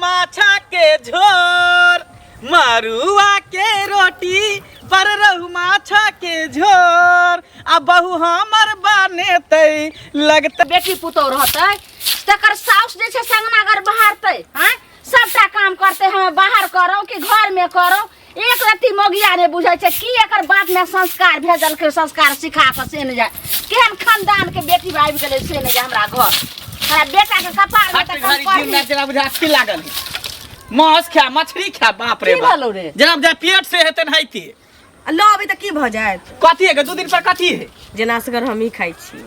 माछा के झोर मरुआ के रोटी पर रहू माछा के झोर आ बहू हमर बाने तई लगत बेटी पुतौ रहतै तकर साउस जे छै संगना घर बहारतै हैं सबटा काम करते हमें बाहर करो कि घर में करो एक रत्ती मोगिया ने बुझै छै की एकर बाप में संस्कार भेजल के संस्कार सिखा के से न जाय केहन खानदान के बेटी भाई गेलै से न जाय हमरा घर हमरा बेटा के कपार में त घड़ी दिन रात जना बुझा की लागल मांस खा मछली खा बाप रे बाप जनाब जा पेट से हेतै नहिती लो अभी तक की भ जायत कथी है 2 दिन पर कथी है जेना सगर हम ही खाइ छी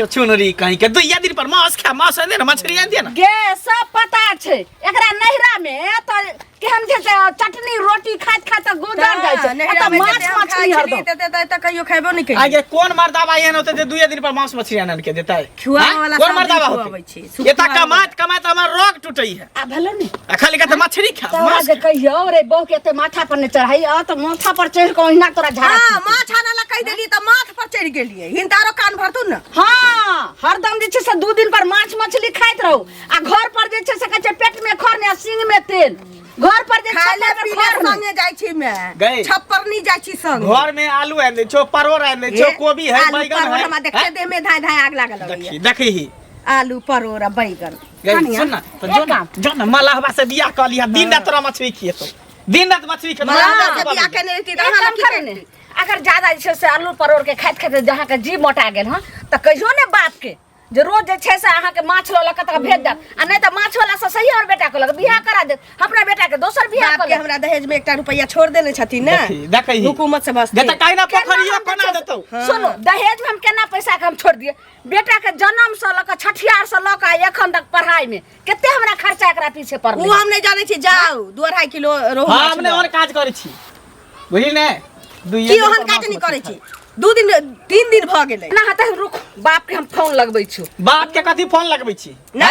चुनरी कहीं के 2 दिन पर मांस खा मांस दे ना मछली दे ना गे सब पता छै एकरा नहिरा में त केहन छै चटनी रोटी खात खात गुजर जाय छै त माछ मछली हरदम त कहियो खाइबो नहीं कहि आगे कौन मर्दावा एहन होते जे 2 दिन पर मांस मछली आनन के देता है खुआवे वाला कौन मर्दावा होते एता कमात कमात हमर रोग टूटई है आ भलो ने खाली कहते मछली खा तोरा जे कहियो रे बहू के ते माथा पर ने चढ़ाई आ त माथा पर चढ़ के ओहिना तोरा झाड़ा हां माछ आना ला कहि देली त माथ पर चढ़ गेलिए हिनतारो कान भरतु न हां हरदम जे छै से 2 दिन पर माछ मछली खाइत रहू आ घर पर जे छै से कहै छै पेट में खर ने सिंग में तेल घर पर जे खाले पीले संगे जाय छी मैं छप्परनी जाय छी संग घर में आलू है ने छो परोर है ने छो कोबी है बैगन है हमरा देखे दे में धाय धाय आग लागल है देखी ही आलू परोर आ बैगन सुन ना तो जो ना मलाहबा से बियाह कर लिया दिन रात तोरा मछली खिएतो दिन रात मछली खा मलाहबा से बियाह केने रही त हां की करने अगर ज्यादा जे से आलू परोर के खाइत खाइत जहां के जी मोटा गेल हां त कहियो ने बाप के जे रोज जे छै से अहाँ के माछ ल लक त भेज द आ नै त माछ वाला से सही और बेटा को लग बियाह करा दे अपना बेटा के दोसर बियाह कर के हमरा दहेज में 1 रुपया छोड़ देने छथिन ना देखै हुकूमत से बस देता काहे ना पोखरिया कोना देतौ सुनो दहेज में हम केना पैसा के हम छोड़ दिए बेटा के जन्म से लक छठियार से लक एखन तक पढ़ाई में केते हमरा खर्चा एकरा पीछे पड़ उ हम नै जानै छी जाऊ 2.5 किलो रोहु हमने और काज करै छी बुझली ने की ओहन काज नहीं करै छी 2 दिन 3 दिन भ गेलै ना हत रुक बाप के हम फोन लगबै छु बाप के कथी फोन लगबै छी ना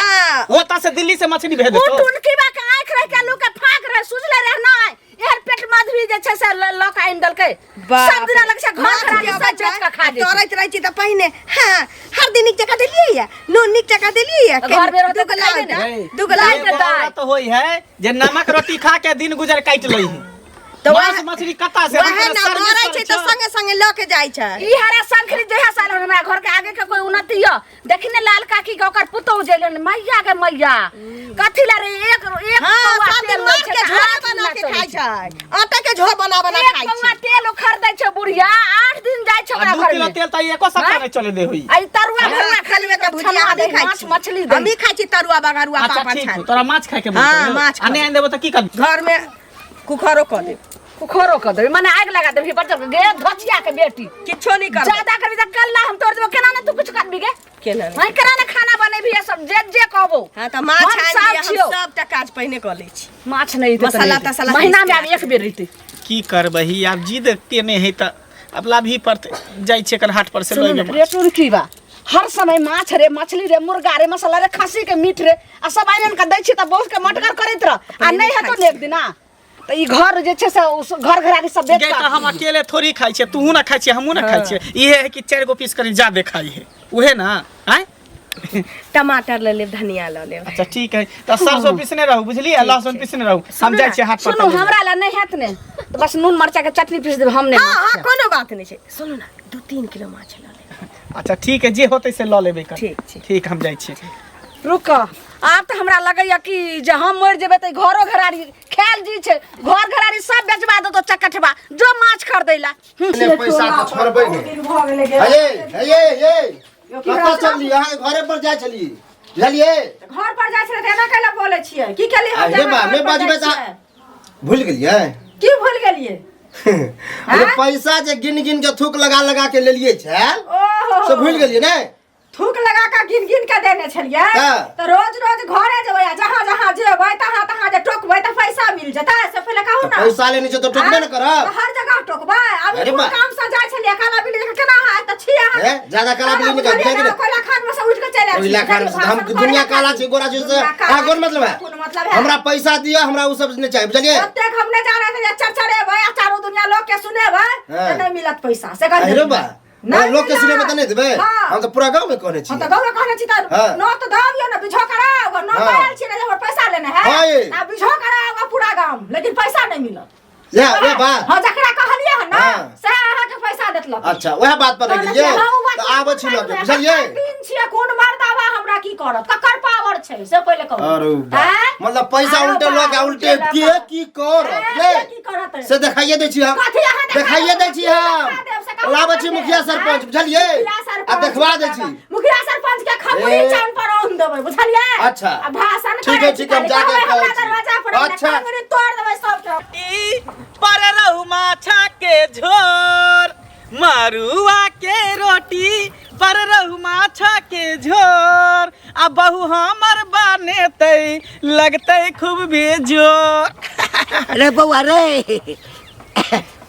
ओता से दिल्ली से मछली भेज देतो टुनकी बा के आंख रह के लू के फाक रह सुझले रह नै एहर पेट मधुरी जे छै से लक आइन दलकै सब दिन लग से घर खराब से बेच के खा दे तोरैत रहै छी त पहिने हां हर दिन नीक जका देलियै या नो नीक जका देलियै या घर में रहते तो लागे ने दुगला तो होई है जे नमक रोटी खा के दिन गुजर काट लई तो मांस मछली कता से वहे ना मारै छै त संगे संगे ल के जाय छै ई हरा संखरी जहा साल हमरा घर के आगे के कोई उन्नति य देखि ने लाल काकी के ओकर पुतौ जेलन मैया के मैया कथि ला रे एक हां तेल के झोर बना के खाय छै आटा के झोर बना बना खाय छै एक तेल खरीदै छै बुढ़िया 8 दिन जाय छै ओकरा घर में 2 किलो तेल त एको सप्ताह नै चले दे होई आई तरुआ भरुआ खलवे के भुजिया दे माछ मछली दे हम ही खाय छी तरुआ बगरुआ पापड़ छान तोरा माछ खाय के मन हां माछ आ नै देबो त की कर घर में कुखरो क दे कुखरो क दे माने आग लगा दे बच्चा के गे धचिया के बेटी किछो नहीं कर ज्यादा करबी त कल्ला हम तोड़ देबो केना ने तू कुछ करबी गे केना हां केना ने खाना बनेबी सब जे कहबो हां त माछ छान दिया हम सबटा काज पहिने क लै छी माछ नहीं त मसाला तसाला महीना में आब एक बेर रहिते की करबही आब जिद तेने है त अपला भी पर जाय छै कर हाट पर से लइबे रेटुर की बा हर समय माछ रे मछली रे मुर्गा रे मसाला रे खस्सी के मीट रे आ सब आइनन के दै छी त बहुत के मटकर करैत रह आ नहीं है तो एक दिन त ई घर जे छै से घर घरारी सब बेच के हम अकेले थोड़ी खाइ छै तू ना खाइ छै हमहू ना खाइ छै इहे है कि 4 गो पीस करी ज्यादा खाई है उहे ना आय टमाटर ले ले धनिया ले ले अच्छा ठीक है त सरसों पीसने रहू बुझली लहसुन पीसने रहू हम जाय छै हाट पर सुनो हमरा ला नहीं हैत ने तो बस नून मरचा के चटनी पीस देब हम नहीं हां कोनो बात नहीं छै सुनो ना 2-3 किलो माछ ले ले अच्छा ठीक है जे होतै से ल लेबे कर ठीक हम जाय छी रुक आब त हमरा लगैया कि जे हम मर जेबे त घरो घरारी खेल जी छै घर घरारी सब बेचबा दो तो चक्कठबा जो माछ खरीदैला पैसा त छोड़बै नै ये कत चलली अहाँ घरे पर जाय छली बुझलिए घर पर जाय छै त एना कैला बोलै छियै की केली हम अरे बा मैं बजबै त भूल गेलिए की भूल गेलिए अरे पैसा जे गिन गिन के थूक लगा लगा के लेलिए छै ओहो से भूल गेलिए नै थूक लगा के गिन गिन के देने छलिए त रोज रोज घरे जेबै जहां जहां जेबै तहां तहां जे टोकबै त पैसा मिल जेतै से पहिले कहू ना पैसा लेने छै त टोकबे न करब हर जगह टोकबै अब काम से जाय छलिए काला बिल्ली के केना है त छिया है ज्यादा काला बिल्ली निकल जाए कोला खान में से उठ के चले कोला खान हम दुनिया काला छी गोरा छी से का कोन मतलब है हमरा पैसा दिया हमरा उ सब नहीं चाहिए बुझलिए तक हम ने जाने थे चरचरेबै आ चारो दुनिया लोग के सुनेबै त नहीं मिलत पैसा से कह अरे बा लोग के सुने में त नहीं देबे हम तो पूरा गांव में कहने छी हम तो गांव में कहने छी त नो तो दाबियो ना बिछो कराओ नो पायल छी ना हमर पैसा लेने है हां है आ बिझो कराओगे पूरा गांव लेकिन पैसा नहीं मिलत ये बात हां जकरा कहलिए है ना हाँ। से अहाँ के पैसा देतलक अच्छा वह बात पर रख लीजिए तो आबै छी लोग बुझलिए दिन छिए कोन मर्दावा हमरा की करत ककर पावर छै से पहिले कहू अरे मतलब पैसा उल्टे लोग उल्टे की करत ले से दिखाइए दै छी हम दिखाइए दै छी हम लाबै छी मुखिया सरपंच बुझलिए आ देखवा दै छी मुखिया सरपंच के खमुरी चान पर ओन देबै बुझलिए अच्छा आ भाषण ठीक है ठीक है हम जाके कहै छी दरवाजा पर अच्छा खमुरी तोड़ देबै सबके पर रहू माछा के झोर मरुआ के रोटी पर रहू माछा के झोर आ बहू हमर बनेतै लगतै खूब बेजोर अरे बउआ रे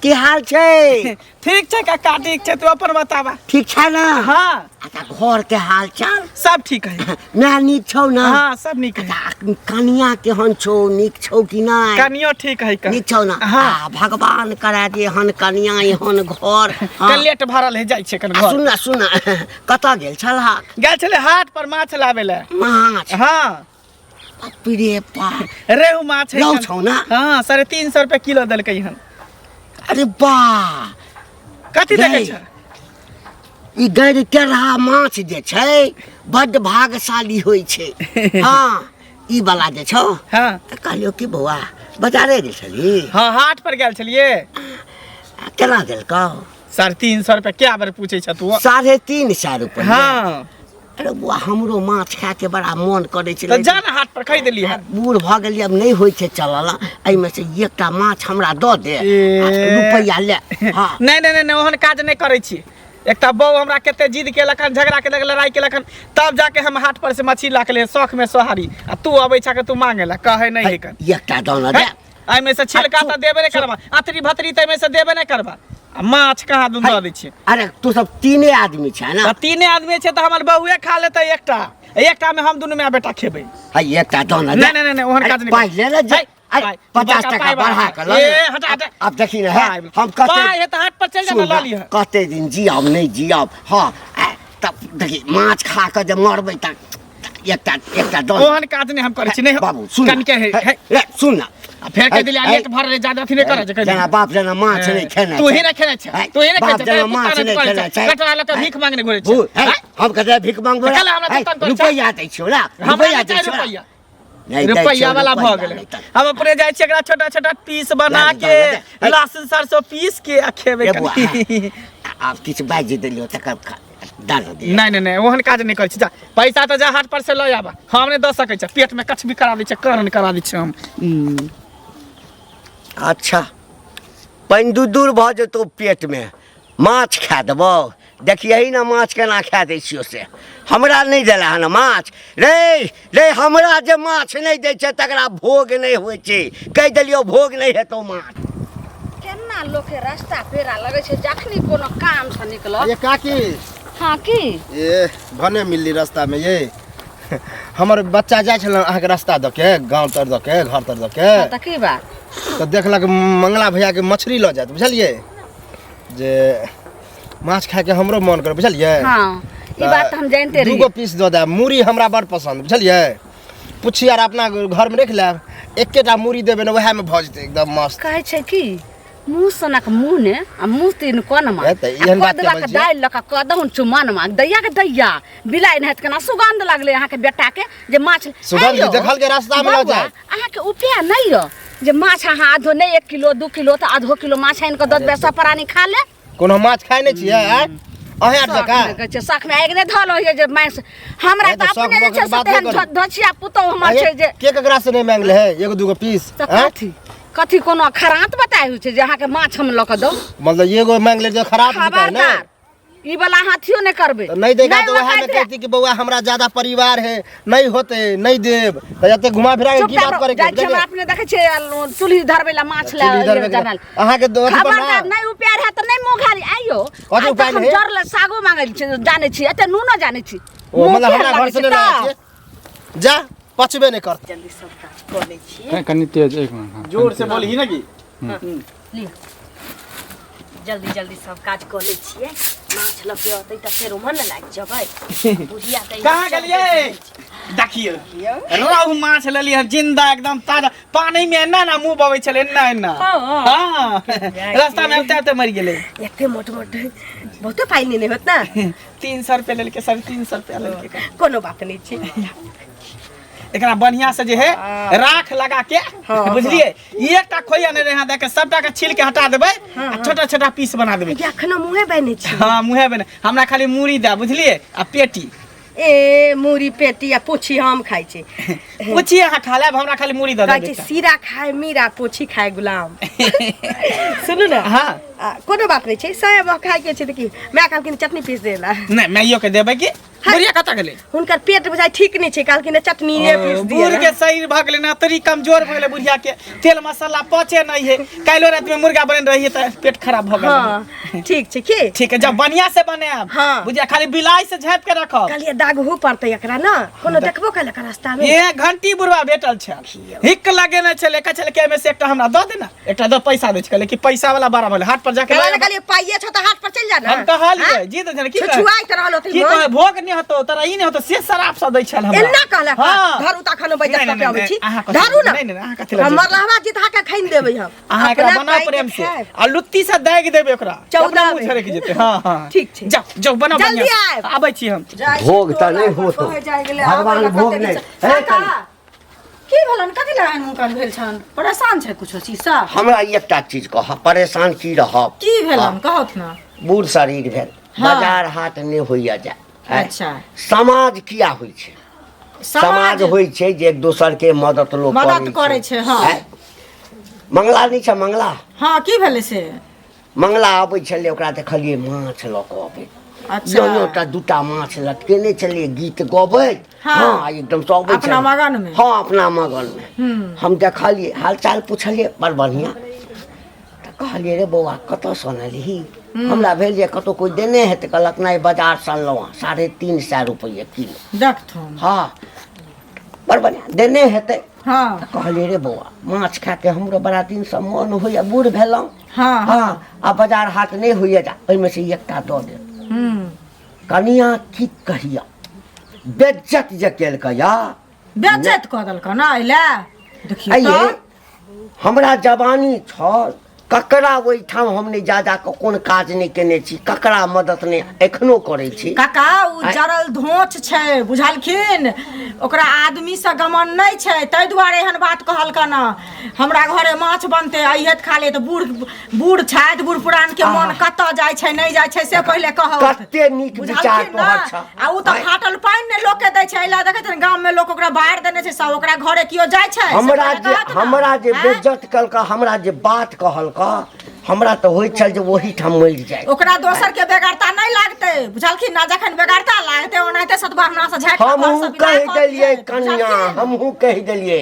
की हाल छै ठीक छै काका ठीक छै तू अपन बताबा ठीक छै ना हाँ अच्छा घर के हाल चाल सब ठीक है मैं नीक छौ ना हाँ सब नीक है अच्छा कनिया केहन छौ नीक छौ कि नहीं कनियो ठीक है का नीक छौ ना हाँ। भगवान करा दे हन कनिया एहन घर हाँ। कलेट भरल है जाइ छै कन घर सुन सुन कतऽ गेल छलहा गेल छले हाट पर माछ लाबे ले माछ हाँ पीरे पा रेहू माछ है लौ कन। छौ ना हाँ 350 रुपए किलो देलकै हन अरे वाह कथी गै। देखे छै ई गैर टेढ़ा माछ जे छै बड्ड भाग्यशाली होइ छै हाँ ई वाला जे छौ हाँ कहलियो कि बौआ बाजारे गेल छली हाँ हाट पर गेल छलिए केना देलकौ 350 रुपए क्या बार पूछे छ तू 350 रुपया हाँ अरे बुआ हमरो माछ खाय के बड़ा मन करे छै तो जा ना हाट पर खरीद ली है बूढ़ भ गेली अब नहीं होइ छै चलल एहिमे से एकटा माछ हमरा दऽ दे ए। रुपैया ले हाँ नहीं नहीं नहीं ओहन काज नहीं करे छी एकटा बहू हमरा केते जिद केलक हन झगड़ा केलक लड़ाई केलक हन तब जाके हम हाट पर से मछली ला के ले शौक में सोहारी आ तू अबै छ के तू मांगे ला कहे नहीं है कर एकटा दाना दे आई में से छिलका त देबे नहीं करबा अतरी भतरी त में से देबे नहीं करबा आ माछ कहाँ दूध दे छी अरे तू सब तीने आदमी छै ना तीने आदमी छै त हमर बहुए खा लेतै एकटा में हम दुनू में बेटा खेबै हाय एकटा दाना दे नहीं नहीं नहीं ओहन काज नहीं पाई ले ले 50 टका बढ़ा के ल ए हटा हटा अब देखी ना है हम कहते पाई है त हाट पर चल जा ना ला ली है कहते दिन जियाब नहीं जियाब हाँ तब देखी माछ खा के जे मरबै त एकटा दाना ओहन काज नहीं हम करे छी नहीं बाबू सुन कन के है ले सुन ना फेर के दिली एक भर रे ज्यादा थी नहीं करे छै जना बाप जना माछ नहीं खेना तू ही नहीं खेने छै तू ही नहीं बाप खेने छै जना माछ नहीं खेना छै कटरा लक भीख मांगने घुरे छै हम कहते भीख मांगबो कल हमरा दुकान पर रुपैया दै छियो ना रुपैया दै छियो रुपैया रुपैया वाला भ गेलै हम अपने जाइ छी एकरा छोटा छोटा पीस बना के लहसुन सरसों पीस के आ खेबै आप किछ बाजी देलियो तकर दाना दे नहीं नहीं नहीं ओहन काज नहीं करे छी जा पैसा त जा हाट पर से ल आबा हम नहीं द सकै छै पेट में कछ भी करा दै छै करण करा दै छै हम अच्छा पानि दूर भ जेतौ पेट में माछ खा देबो देखियही ना माछ केना खा दै छियो से हमरा नहीं देला हन माछ रे रे हमरा जे माछ नहीं दै छै तकरा भोग नहीं होइ छै कहि देलियो भोग नहीं हेतौ माछ केना लोग के रास्ता पेरा लगे छै जखनी कोनो काम से निकल ये काकी हाँ की ये भने मिलली रास्ता में ये हमर बच्चा जाय छल अहाँ के रास्ता द के गांव तर द के घर तर द के त की बात तो देखलक मंगला भैया के मछली ल जात बुझलिए जे माछ खाए के हमरो मन करे बुझलिए हाँ ई बात त हम जानते रही दूगो पीस दो दे मूरी हमरा बड़ पसंद बुझलिए पुछी यार अपना घर में रख लेब एकेटा मूरी देबे न वहे में भ जेते एकदम मस्त कहे छै की मुँह सनक मुँह ने आ मुँह तीन कोन मा ए त एहन बात के बोल छी दाल लका कदहुन चुमन मा दैया के दैया बिलाइ न हेत केना सुगंध लगले अहाँ के बेटा के जे माछ सुगंध देखल के रास्ता में ल जाए अहाँ के उपाय नहीं यो जे माछ अहाँ आधो नहीं 1 किलो 2 किलो त आधो किलो माछ आइन के 10 पैसा प्राणी खा ले कोनो माछ खाय नै छियै आय अहे आर जका के शक में आगने धल होय जे माछ हमरा त अपने जे छै धछिया पुतो हमर छै जे के ककरा से नहीं मांगले है एगो दूगो पीस कथी कथी कोनो खरांत बताय छै जे अहाँ के माछ हम ल के दो मतलब एगो मांगले जो खराब निकल ना खबरदार ई वाला हाथियो नहीं करबे तो नहीं देगा तो वहां में कहती कि बउआ हमरा ज्यादा परिवार है नहीं होते नहीं देब तो जते घुमा फिरा के की बात करे के हम अपने देखे छे चुल्ही धरबेला माछ ला जानल अहाँ के दो खबरदार नहीं उपाय है त नहीं मुखारी आइयो कथी उपाय हम नहीं जरल सागो मांगल छी जाने छी एते नूनो जाने छी ओ मतलब हमरा घर से नहीं लाए जा पचबे नहीं कर जल्दी सब काज कर ले छी कनी तेज एक मिनट जोर से बोली ना की जल्दी जल्दी सब काज कर ले छिए माछ लपियतै त फेर मन लाग जबै बुढ़िया त कहाँ गेलिए देखिए रोहु माछ लेलिए जिंदा एकदम ताजा पानी में ना ना मुंह बवे छले ना ना हां रास्ता में उतरते मर गेले एते मोट मोट बहुते पाई नहीं होत ना 300 रुपया लेके 350 रुपया लेके कोनो बात नहीं छी एकरा बढ़िया से जे है राख लगा के बुझलिए एकटा खोइया ने रहा देख के सबटा के छील के हटा देबै आ छोटा छोटा पीस बना देबै एखनो मुहे बने छी हां मुहे बने हमरा खाली मूड़ी दे बुझलिए आ पेटी ए मूरी पेटी या पोछी हम खाइ छी पोछी अहाँ खा लेब हमरा खाली मूड़ी दे दे सीरा खाए मीरा पोछी खाए गुलाम सुनु ना हां कोनो बात नहीं छै साहेब खाए के छै त की मैं काल के चटनी पीस देला नहीं मैं यो के देबै की बुढ़िया कता गेले हुनकर पेट बुझाइ ठीक नहीं छै काल के चटनी ने पीस दिया बूढ़ के शरीर भ गेले ना तरी कमजोर भ गेले बुढ़िया के तेल मसाला पचे नहीं है कालो रात में मुर्गा बन रही है त पेट खराब भ गेल हां ठीक छै की ठीक है जब बढ़िया से बनाब बुझिया खाली बिलाई से झाप के रखब कालिए दाग हो पड़तै एकरा ना कोनो देखबो काल के रास्ता में ये घंटी बुढ़वा भेटल छै हिक लगे न छले कचल के में से एकटा हमरा द देना एकटा द पैसा दे छले कि पैसा वाला बारा बोले हाट पर जाके कालिए पाइए छ त हाट पर चल जा ना हम कहलिए जी त की छुआई त रहलो की कहे भोग नहीं होतो तोरा ई नहीं होतो से शराब स दै छल हमरा एना कहला धरू ता खानो बैठ के आबै छी धरू ना नहीं नहीं अहाँ कथि लगे हमर लहवा जिता के खाइन देबै हम अहाँ एकरा बना प्रेम से आ लुत्ती से दाग देबै ओकरा 14 मुंह झरक जेते हां हां ठीक छै जाओ जाओ बना जल्दी आबै छी हम भोग त नहीं होतो भगवान भोग नहीं है की भेलन कथि लहन मुकन भेल छन परेशान छै कुछो चीज सा हमरा एकटा चीज कह परेशान की रहब की भेलन कहत ना बूढ़ शरीर भेल बाजार हाट नहीं होइया जा अच्छा समाज किया होई छै समाज होई छै जे एक दोसर के मदद लोग करे छै हां मंगला नहीं छै मंगला हां की भेले से मंगला आबै छले ओकरा देखलिए माछ ल के आबै अच्छा दोनोटा दूटा माछ लटकेने छलिए गीत गबै हां एकदम सब आबै अपना मगन में हां अपना मगन में हम देखलिए हालचाल पूछलिए बड़ बढ़िया कहलिए रे बौआ कत सनलही हमरा भेल जे कतो कोई देने है त कहलक नहीं बाजार सनलौ 350 रुपया किलो देखथु हां बड़ बढ़िया देने हेतै हां कहलिए रे बौआ माछ खा के हमरो बड़ा दिन से मन होइया बूढ़ भेलौ हां हां आ बाजार हाट नहीं होइया जा ओइ में से एकटा द दे कनिया की कहिया बेइज्जत जे केलक या बेइज्जत क देलक ना एला देखिए त हमरा जवानी छ ककरा ओइ ठाम हम नहीं ज्यादा कोन काज नहीं केने छी ककरा मदद नहीं एखनो करे छी काका उ जरल धोच छै बुझलखिन ओकरा आदमी से गमन नहीं छै तै दुआरे एहन बात कहलक ना हमरा घरे माछ बनते आइहत खा ले त बूढ़ छाइत बूढ़ पुरान के मन कत जाय छै नहीं जाय छै से पहिले कहौ कते नीक विचार कहत छ आ उ त फाटल पाइन ने लोक के दै छै एला देखै छै गांव में लोक ओकरा बाहर देने छै सब ओकरा घरे कियो जाय छै हमरा जे बेइज्जत कलक हमरा जे बात कहलक हमरा तो होई छल जे वही ठाम मर जाय ओकरा दोसर के बेगारता नहीं लागते बुझलखिन ना जखन बेगारता लागते ओनाते सतबहना से झाक हम कह देलिए कन्या हमहु कह देलिए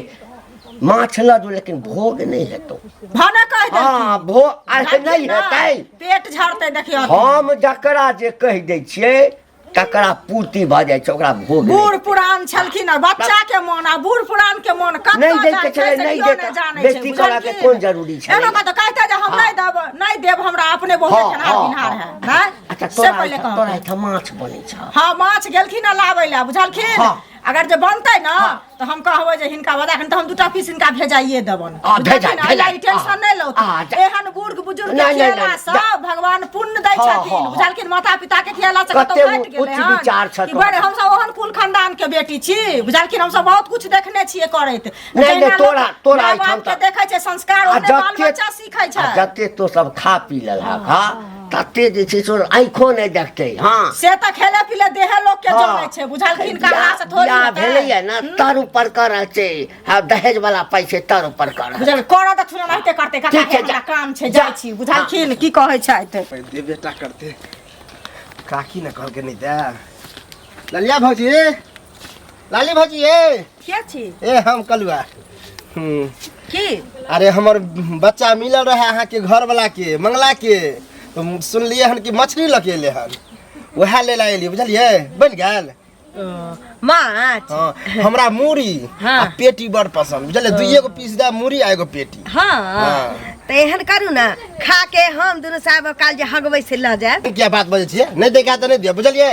माछ ल दो लेकिन भोग नहीं हेतो भने कह दे हां भोग आज नहीं हेतै पेट झड़ते देखियो हम जकरा जे कह दै छियै तकरा पूर्ति भ जाय छै ओकरा भोग बूढ़ पुरान छलखिन बच्चा के मन आ बूढ़ पुरान के मन कत नहीं दै के छै नहीं दे बेइज्जती करा के कोन जरूरी छै एना बात कहते जे हम नहीं देब हमरा अपने बहुत खना बिनहार है हैं अच्छा तोरा त माछ बनै छ हां माछ गेलखिन लाबै ला बुझलखिन अगर जे बनतै ना तो हम कहबै जे हिनका बजा खन त हम दूटा पीस हिनका भेजाइए देबन भेजा टेंशन नहीं लो एहन बूढ़ बुजुर्ग के खियाला सब भगवान पुण्य दै छथिन बुझलखिन माता पिता के खियाला से कतो कट गेलै हां कि बड़े हम सब ओहन कुल खानदान के बेटी छी बुझलखिन हम सब बहुत कुछ देखने छियै करैत नहीं तोरा हम के देखै छै संस्कार ओने बाल बच्चा सीखै छै जते तो सब खा पी लेला हां तते जे छै सो आँखो नहीं देखते हां से त खेले पिले देह लोग के जानै छै बुझलखिन कहाँ से थोड़ी या भेलैया ना तर ऊपर कर छै हा दहेज वाला पैसे तर ऊपर कर बुझल कर त थुना रहते करते काका काम छै जाय छी बुझलखिन की कहै छै दे बेटा करते काकी न कहल के नहीं दे ललिया भौजी लाली भौजी के छी ए हम कलुआ की अरे हमर बच्चा मिलल रहे अहाँ के घर वाला के मंगला के तो सुनलिए हन कि मछली लकेले हन वह ले ला एलिए बुझलिए बन गेल माछ हां हमरा मूरी आ पेटी बड़ पसंद बुझले दुइये गो पीस दे मूरी आ एगो पेटी हां तो एहन करू ना खा के हम दोनों साहब काल जे हगबै से ल जाए। क्या बात बजे छिए नहीं देखा तो नहीं दिया बुझलिए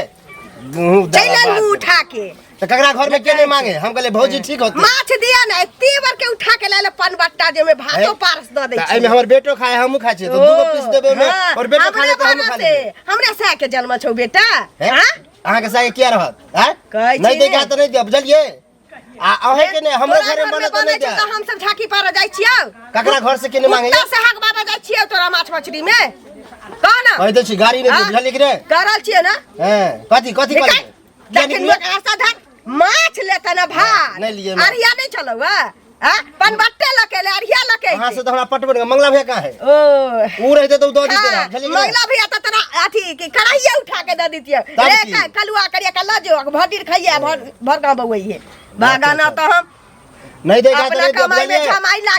चैनल मुंह उठा के तो ककरा घर में के नहीं मांगे हम कहले भौजी ठीक होते माछ दिया ना तीवर के उठा के लाले पनबट्टा जे में भातो पारस द दै छी। एमे हमर बेटो खाए हमहु खाइ छी तो दूगो पीस देबे में और बेटो खा ले तो हम खा ले। हमरा सा के जन्म छौ बेटा हां अहाँ के सागे क्या रहत हैं नहीं देखा तो नहीं दिया बुझलिए आ अहे के ने हमरो घर में बने तो नहीं दिया हम सब झाकी पार जाय छियौ ककरा घर से के नहीं मांगे से हक बाबा जाय छियौ तोरा माछ मछली में कह ना कह दे छी गाड़ी नहीं बुझलिए कि रे करल छियै ना हैं कथि कथि कर लेकिन लोग ऐसा धर माछ लेता ना भात नहीं लिए अरिया नहीं चलो हां पनबट्टे लके ले अरिया लके हां से तो हमरा पटवन मंगला भैया कहां है ओ ऊ रहते तो दो दी तेरा बुझलिए मंगला भैया त तेरा अथी की कढ़ाइया उठा के दे दीतिए रे कलुआ करिया के ल जो भटीर खाइए भर का बउइए बागाना तो हम नहीं देखा तो नहीं बुझलिए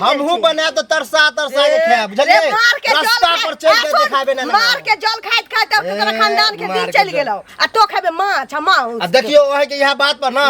हमहु बना तो तरसा तरसा के खाए बुझलिए रास्ता पर चल के दिखाबे ना मार के जल खाइत खाइत अब तोरा खानदान के दिन चल गेलौ आ तो खाबे माछ मांस आ देखियो ओहे के यह बात पर ना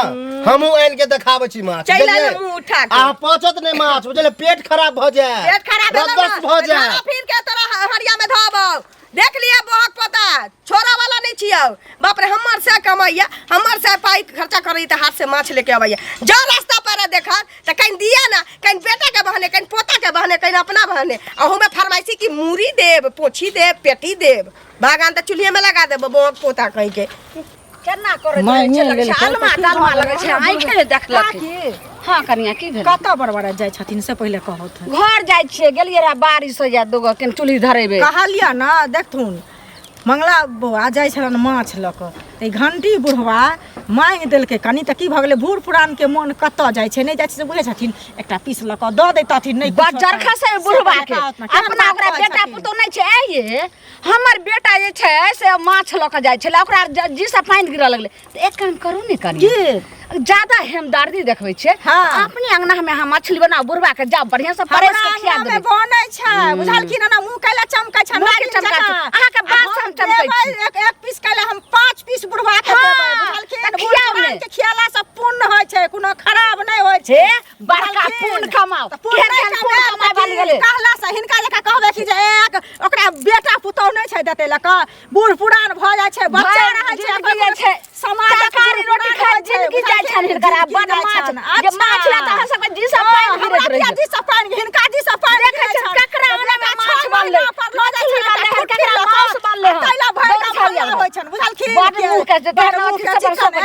हमहु आन के देखाबै छी माछ चैला मुंह उठा के आ पचत नहीं माछ बुझलिए पेट खराब भ जाए पेट खराब रद्दस भ जाए फिर के तोरा हरिया में धोबौ देख लिया बहुत पता छोरा वाला नहीं छियौ बाप रे हमर से कमाइया हमर से पाई खर्चा करई त हाथ से माछ लेके आबैया जो रास्ता पर देखा त कहीं दिया ना कहीं बेटा के बहने कहीं पोता के बहने कहीं अपना बहने अहू में फरमाइशी की मूरी देव पोछी देव पेटी देव बागान त चूल्हे में लगा देब बोक पोता कहीं के केना करे छै अलमा लगे छै आंखे ने देखलक हां कनिया की भेल कत बड़बड़ा जाय छथिन से पहले कहत घर जाय छियै गेलियै रे बारिश हो जाय दोगो के चुल्ही धरेबे कहलिया ना देखथुन मंगला बौआ जाय छलन माछ लक ए घंटी बुढ़वा मांग देलके कनी त की भ गेलै बूढ़ पुरान के मन कत जाय छै नहीं जाय छै से बुझे छथिन एकटा पीस लक द दैतथिन नहीं बजर खसे बुढ़वा के अपना ओकरा बेटा पुतो नहीं छै ये हमर बेटा जे छै से माछ लक जाय छले ओकरा जी से पानी गिरऽ लगले त एक काम करू ने कनी ज्यादा हेमदर्दी देखबै छै अपने अंगना में हम मछली बनाओ बुढ़वा के जाओ बढ़िया से परेस के खिया देबै बनै छै बुझलखिन ना मुंह कैला चमकै छै ना चमका अहाँ के बात से हम चमकै छी एक पीस कैला हम 5 पीस बुढ़वा के देबै बुझलखिन बुढ़वा के खियाला से पुण्य होय छै कोनो खराब नहीं होय छै बड़का पुण्य कमाओ केहन पुण्य कमाय वाली गेलै कहला से हिनका जका कहबै कि जे एक ओकरा बेटा पुतौ नहीं छै देते लक बूढ़ पुरान भ जाय छै बच्चा रहै छै समाज सरकारी रोटी खाय जिंदगी जाय छै हिनकर बड़ माछ जे माछ ला त सब जी सब पानी गिरत रही जी सब पानी हिनका जी सब पानी देखे छै ककरा ओना में माछ बनले मछली बनले है ककरा माछ बनले है कैला भइला होय छै बुझलखिन बड़ मुंह के जे तेरा सब सब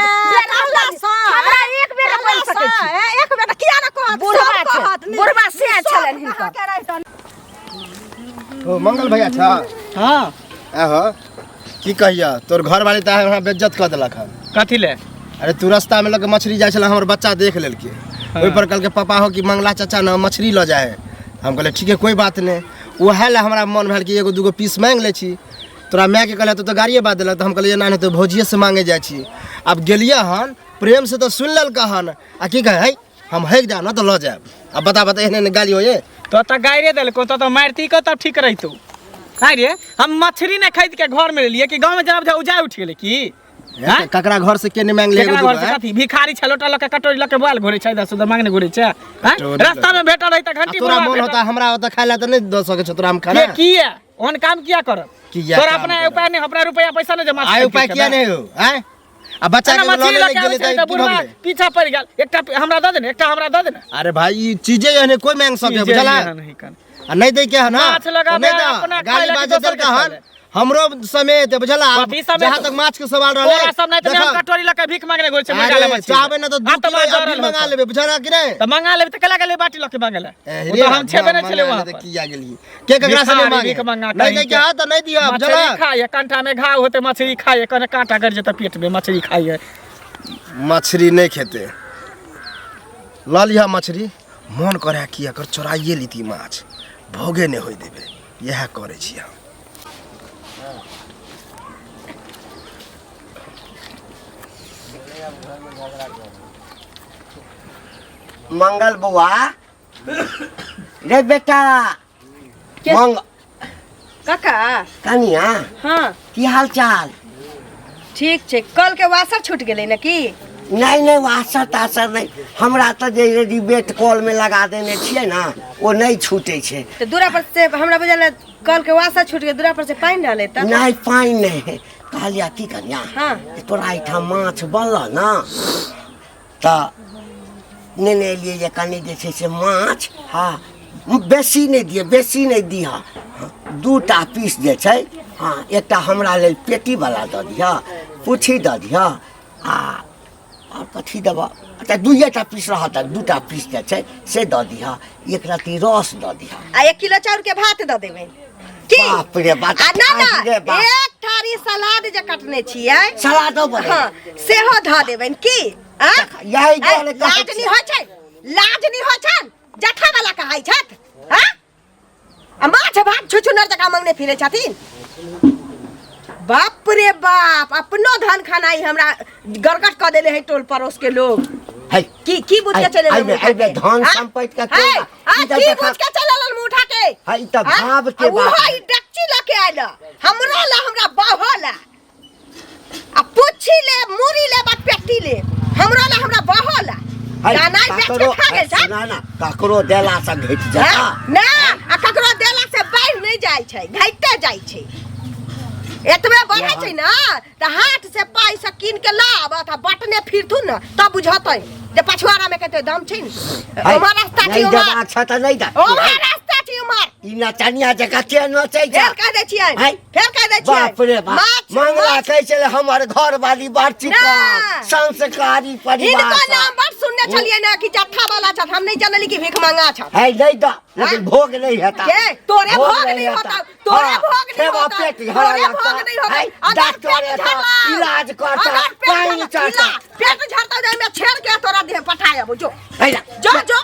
हमरा एक बेर बोल सकै छी एक बेर किया न कहत बुढ़वा से छलन हिनकर ओ मंगल भैया था हां आहो की कहिया तोर घर वाली त हमरा बेइज्जत क देलक है कथि ले अरे तू रास्ता में लगे मछली जाय छला हमर बच्चा देख लेलके ओइ पर कल के पापा हो कि मंगला चाचा न मछली ल जाए हम कहले ठीक है कोई बात नहीं ओहे ले हमरा मन भेल कि एगो दूगो पीस मांग ले छी तोरा मैं के कहले तो गाड़िए बात देलक तो हम कहले ना नहीं तो भौजिए से मांगे जाय छी अब गेलिए हन प्रेम से तो सुन लेलक हन आ की कहे हम हेक जा न तो ल जाब अब बता एहने गाली होए तो गायरे देलको तो मारती को तब ठीक रहितो रे हम मछली ने खरीद के घर में ले लिए कि गांव में जनाब उजाय उठ गेले की ककरा घर से केने मांग ले एगो कथि भिखारी छलोटा लके कटोरी लके बोल घोरे छै 10 मांगने घोरे छै रास्ता में भेटल रही त घंटी तोरा मन होता हमरा होता खाइला त नहीं द सके छ तोरा हम खाना के किया ओन काम किया कर तोरा अपना उपाय नहीं अपना रुपया पैसा नहीं जमा आय उपाय किया नहीं हो हैं अब बच्चा के मछली ले गेले त बुढ़वा पीछा पड़ गेल एकटा हमरा द देने एकटा हमरा द देने अरे भाई ई चीजें एहने कोई मांग सके बुझला नहीं दे के है ना नहीं दा गाली बाजे दल का हन हमरो समेत बुझला जहां तक माछ के सवाल रहले तोरा सब नहीं त हम कटोरी लके भीख मांगने घोरे छै मंगा ले मछली चाहबे ना तो 2 किलो अभी मंगा लेबे बुझला कि नहीं त मंगा लेबे त कला गले बाटी लके मांगले वो तो हम छेबे नहीं छले वहां पर किया गेली के ककरा से नहीं मांगे नहीं दे के हां त नहीं दिया बुझला मछली खाए कंठा में घाव होते मछली खाए कने कांटा कर जेता पेट में मछली खाए मछली नहीं खेते ल लिया मछली मन करे कि अगर चोराइए लीती माछ भोगे नहीं होई देबे यह करे छी हम मंगल बुआ रे बेटा मंग काका कनिया हां की हाल चाल ठीक छै कल के वासर छूट गेलै न की नहीं नहीं वासर तासर नहीं हमरा तो जे रेडीमेड कॉल में लगा देने छिए ना वो नहीं छूटे छे। तो दूरा पर से हमरा बुझल कल के वासा छूट के दूरा पर से पानी डाले त नहीं पानी नहीं है कहलिया की करिया हाँ। तोरा इठा माछ बनल ना तो नेने लिए जे कनी जे छे से माछ हाँ बेसी नहीं दिया 2टा पीस जे छे हाँ एकटा हमरा लेल पेटी वाला द दिया पूछी द दिया आ और कथी देबा अच्छा 2टा पीस रहत 2टा पीस जे छे से द दिया एक रति रस द दिया आ 1 किलो चाउर के भात द देबे की बाप रे बाप आ ना ना रे बाप। एक थारी सलाद जे कटने छियै सलादो बने हां सेहो ध देबे की आ यही गले लाज नहीं होय छै लाज नहीं होय छै जठा वाला कहै छत हां आ माछ भात छुछुनर जका मांगने फिरे छथिन। बाप रे बाप अपनो धान खानाई हमरा गरगट क देले है टोल पड़ोस के लोग है की बुझ के चले आइबे धान संपैत के की बुझ के चलल मुठा के है त भाव के बात वो है डक्ची लेके आइल हमरा बाहला आ पुछी ले मुरी ले बात पेटी ले हमरा बाहला गाना बेच के खा गेल छ ना ना ककरो देला से घट जाता ना आ ककरो देला से बाढ़ नहीं जाय छै घटते जाय छै एतबे बढ़े छै ना त हाथ से पाई से कीन के लाब आ बटने फिरथु न तब बुझतै जे पछुआरा में कते दम छै ओमा रास्ता छै ओमा अच्छा त नहीं दा ओमा रास्ता छै ओमा ई नचनिया जका के नचै छै फेर कह दे छियै फेर कह दे छियै बाप रे बाप मंगला कहै छले हमर घर वाली बड़ चिकन संस्कारी परिवार इनका नाम बड़ सुनने छलिए ना कि जत्था वाला छ हम नहीं जानली कि भीख मांगा छ है नहीं दा लेकिन भोग नहीं होता के तोरे भोग नहीं होता तोरे भोग नहीं होता पेट हरा भोग नहीं होता डॉक्टर इलाज करता पानी चढ़ता पेट झड़ता जाय में छेड़ के तोरा देह पठाय अब जो जो जो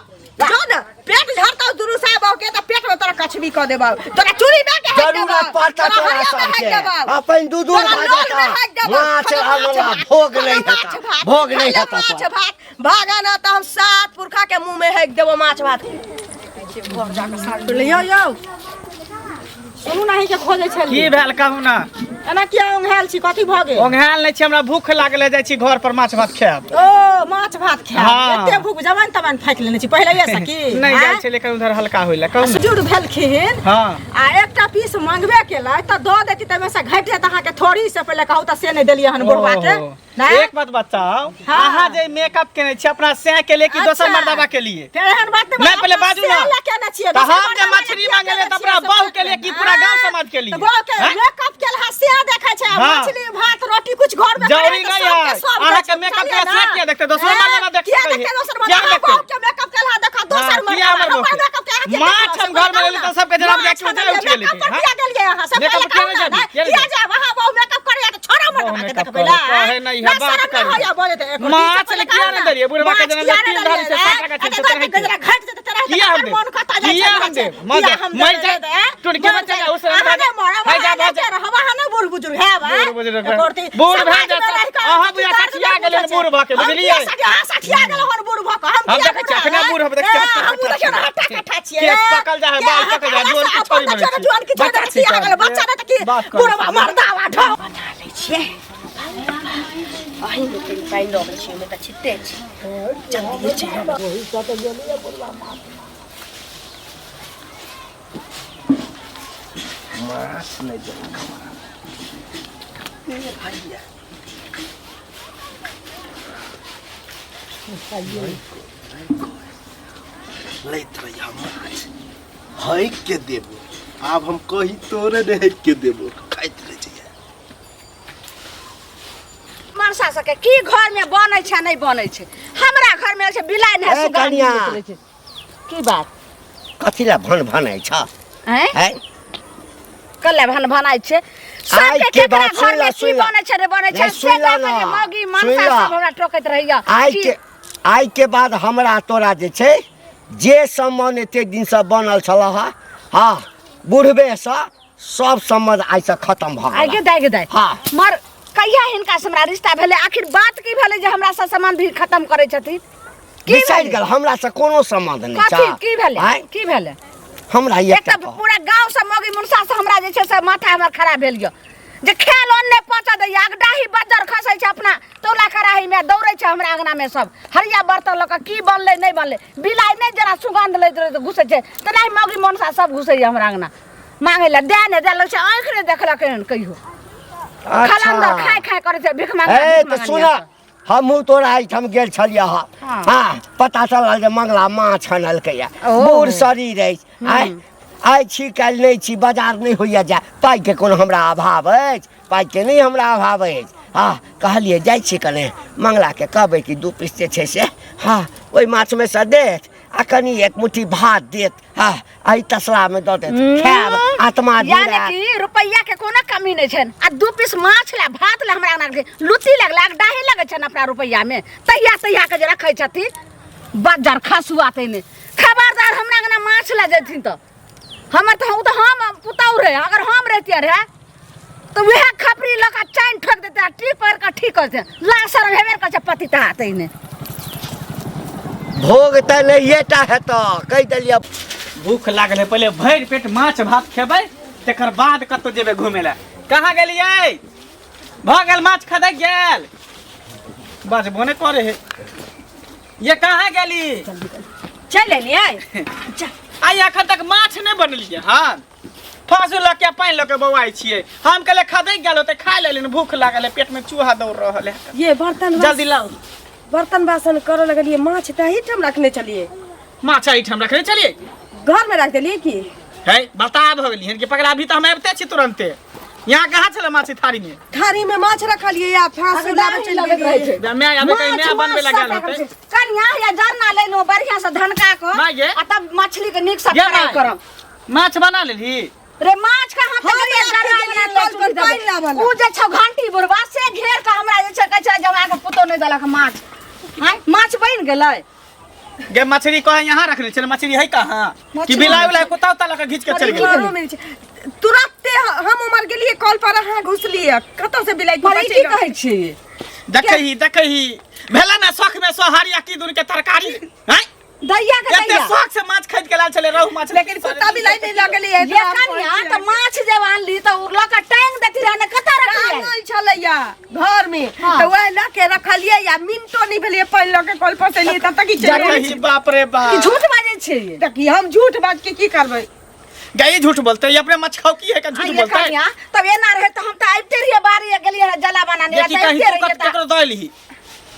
ना पेट झड़ता दुरु साहब के त पेट में तोरा कछबी क देबा तोरा चूड़ी में के जरूरत पड़ता तोरा सबके अपन दूध भाजा माछ आगला भोग नहीं होता भोग नहीं होता माछ भात भागा ना त हम 7 पुरखा के मुंह में हेक देबो माछ भात घर जाके साथ ले यो सुनू नहीं के खोजे छली की भेल कहू ना एना किया ओंघाल छी कथी भ गेल ओंघाल नहीं छी हमरा भूख लागले जाय छी घर पर माछ भात खायब ओ माछ भात खायब हाँ। एते भूख जवान तवान फाइक लेने छी पहले ये सकी नहीं जाय छै लेकिन उधर हल्का होइला कहू जुड़ भेलखिन हां आ एकटा पीस मांगबे केला त द देती त में से घट जात अहाँ के थोड़ी से पहले कहू त से नहीं देलिए हन बुढ़वा के एक बात बताओ अहाँ जे मेकअप केने छी अपना से के लिए कि दोसर मर्दवा के लिए फिर एहन बात नहीं पहले बाजू ना केना छिए तो हम जे मछली मांगले त अपना बहू के लिए कि पूरा गांव समाज के लिए बहू के मेकअप केल हसिया देखै छै मछली भात रोटी कुछ घर में जरूरी नहीं है अहाँ के मेकअप के से के देखते दोसर मर्दवा देख सकै क्या देखते मेकअप केल देखा दोसर मेकअप के माछ हम घर में ले त सब के जनाब जाके उठ गेल किया गेलिए अहाँ सब मेकअप केने जाबी किया जा वहां बहु मेकअप करे त छोरा मत के देखबेला है नहीं है बात कर माछ ले किया नहीं दरिए बुढ़वा के जना 3 धारी से 7 का चलते रहे गजरा घट जते तरह किया हम मन खाता जाय किया हम दे मैं जा टुड़के बच्चा उस है जा बाजा हवा हने बूढ़ बुजुर्ग है बा बूढ़ भाई जा अहाँ बुया सठिया गेले बूढ़ भा के बुझलिए सठिया गेल हन बूढ़ भा के हम देख चखना बूढ़ हम देख हम देखियो ना हटा कटा छिए के पकल जा है बाल पकल जा जोन की छोरी बने जोन की छोरी छिए गेल बच्चा ने त की बूढ़ मर्दावा ढो बता लै छिए अही में तेरी पाई लगे छी में त छिते छी जल्दी छी माछ नहीं दे लैत रहिया माछ है के देबो आब हम कही तोरे ने है के देबो खाइत रह जाइए मनसा सके की घर में बनै छै नहीं बनै छै हमरा घर में छै बिलाइ नै ए कनिया की बात कथी ला भन भनै छ हैं है कले भन भनाइ छै आइ सबके के केकरा बात घर में सुन की ला बनै छै रे बनै छै सुन ला ना, मौगी सुन मनसा ला। सब हमरा टोकैत रहैया आइ के बाद हमरा तोरा जे छै जे सम्मान एते दिन से बनल छल हाँ बुढ़बे से सब सम्मान आइ से खत्म भ आगे गेल दाइ हाँ मर कहिया हिनका से हमरा रिश्ता भेलै आखिर बात की भेलै जे हमरा से सम्मान भी खत्म करै छथिन की बिसरि भेलै? गेल हमरा से कोनो सम्बन्ध नहीं कथी छ की भेलै आइ, की भेलै हमरा एक एकटा त पूरा गांव से मौगी मुनसा से हमरा जे छै से माथा हमर खराब भेल य जे खेल ओन्ने पचा दे आग डाही बजर खसै छै अपना तौला कराही में दौड़ै छै हमरा अंगना में सब हरिया बर्तन लक की बनले नहीं बनले बिलाई नहीं जरा सुगंध लैत रहे तो घुसै छै त नहीं मौगी मनसा सब घुसै हमरा अंगना मांगे ला दे ने दे छै आंख ने देखलक कहियो खलंदर खाय खाय करे छै भिख मांगे ए तो सुना हमहू तोरा एहिठाम गेल छलियै हाँ पता चलल जे मंगला माछ आनलकै या बूढ़ शरीर अछि आइ छी काल्हि नहीं छी बाजार नहीं होइया जा पाई के कोनो हमरा अभाव अछि पाई के नहीं हमरा अभाव अछि हाँ कहलिए जाइ छी कने मंगला के कहबै कि 2 पीस जे छै से हाँ ओहि माछ में से देत आ कनी एक मुट्ठी भात देत हाँ आई तसला में दऽ देत खायब आत्मा यानी कि रुपैया के कोनो कमी नहीं छन आ 2 पीस माछ ला भात ला हमरा के लुटी लगला डाहे लगे छन अपना रुपैया में तहिया के जे रखै छथिन बाजार खसुआ तैने खबरदार हमरा अंगना माछ ला जथिन तो हमर तो हम पुताऊ रहे अगर हम रहतिए रहे तो वह खपरी लगा चैन ठोक देते टी पर का ठीक करते लाशर हेबर का पति तहाते ने भोग त नहिएटा हेत कहि देलिए भूख लागल है पहले भरि पेट माछ भात खेबै तकर बाद कतौ जेबै घुमै ला कहाँ गेलियै भ गेल माछ खदै गेल बजबो ने करे है ये कहाँ गेली चल एलियै आई अखन तक माछ नहीं बनलिए हां फांसू ल के पानी ल के बौआई छियै हम कहले खदै गेलो त खा लेलिन भूख लागल है पेट में चूहा दौड़ रहल है ये बर्तन जल्दी लाओ बर्तन बासन करे लगलिए माछ त ही हम रखने चलिए माछ एहिठाम रखने चलिए घर में रख देलिए की है बता भ गेलिहन कि पकड़ा भी त हम आबते छी तुरंते यहाँ कहाँ चले माछ थारी में माछ रखलिए या फांसू लाबे चल गए मैं आबे कहीं नया बनबे लगा होते कन्या या जरना ले लो बढ़िया से धनका को आ तब मछली के नीक से फ्राई करब माछ बना लेली रे माछ का हम तक जरना बना ले उ जे छ घंटी बुरबा से घेर के हमरा जे छ कहै छै जमा के पुतो नहीं देलक माछ हैं माछ बन गेलै गे मछली कहे यहाँ रखने चल मछली है कहाँ कि बिलाई उलाई कुत्ता उता लगा खींच के चल गेल तुरंत हम उमर गेलिए कॉल पर हां घुसलिए कतौ से बिलाई पर की कहै छी देखही भेला ना शौक में सोहारिया की दूर के तरकारी हैं दैया के एते शौक से माछ खरीद के लाल चले रहू माछ लेकिन कुत्ता बिलाई नहीं लगली है ये कन्या त माछ जब आनली त उरला का टैंक देती रहने कता रखलिए नहीं छलैया घर में तो वह ला के रखलिए या मिनटो नहीं भेलिए पहले लके कॉल पर से लिए तब तक ही देखही बाप रे बाप झूठ बाजे छी देखी हम झूठ बात के की करबै गई झूठ बोलते ये अपने मछ खाओ की है का झूठ बोलता है तब ये ना रहे तो हम त आइते रहिए बारी गेलिए जला बनाने देखी कहीं तो ककरो दइली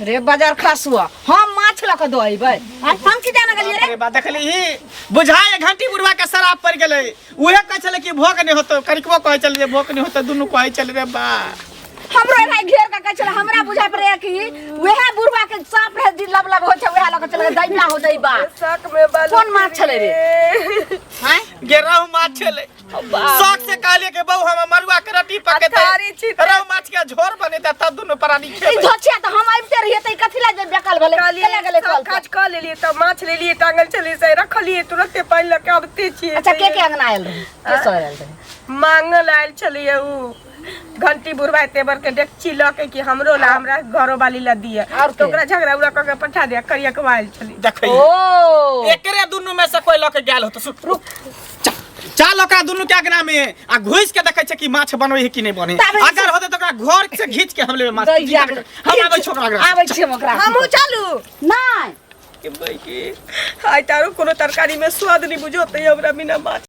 रे बाजार खसुआ हम माछ लक दोइबै हम की जाना गेलिए रे अरे बा देखली ही बुझाए घंटी बुढ़वा के शराब पड़ गेलै उहे कह चले कि भोग नहीं होतो करिकबो कह चले जे भोग नहीं होतो दुनु कह चले रे बा हमरो रे घेर का कह चले हमरा बुझा पड़े कि वहे बुढ़वा के सांप रे दिन लब हो छै वहे लक चले दैना हो दैबा शक में बाल कौन माछ छले रे हैं गेराऊ माछ छले शौक से कहले के बहु हम मरुआ के रोटी पके दे रहू माछ के झोर बने त तब दुनु प्राणी ई खेबै धोछिया त हम आइते रहिए त कथि ला जे बेकल भले केला गेले कल काज कर लेलिए तब माछ ले लिए टांगल चले से रखलिए तुरंत पानी लके आबते छिए अच्छा के अंगना आयल रहे के सो आयल रहे मांगल आयल चलिए उ घंटी बुरवा तेबर के डेकची लके कि हमरो ला हमरा घरो वाली ला दिए तो ओकरा झगड़ा उड़ा क के पठा दिया करिया के वाइल चली देखै ओ एकरे दुनु में से कोई लके गेल होतो रुक चाल ओकरा दुनु के अगना में आ घुस के देखै छै कि माछ बनबै है कि नहीं बने अगर होते तो ओकरा घर से घीच के हम लेबे माछ हम आबै छोकरा अगना आबै छी ओकरा हमहु चालू नहीं के भाई के आइ तारो कोनो तरकारी में स्वाद नहीं बुझोते हमरा बिना माछ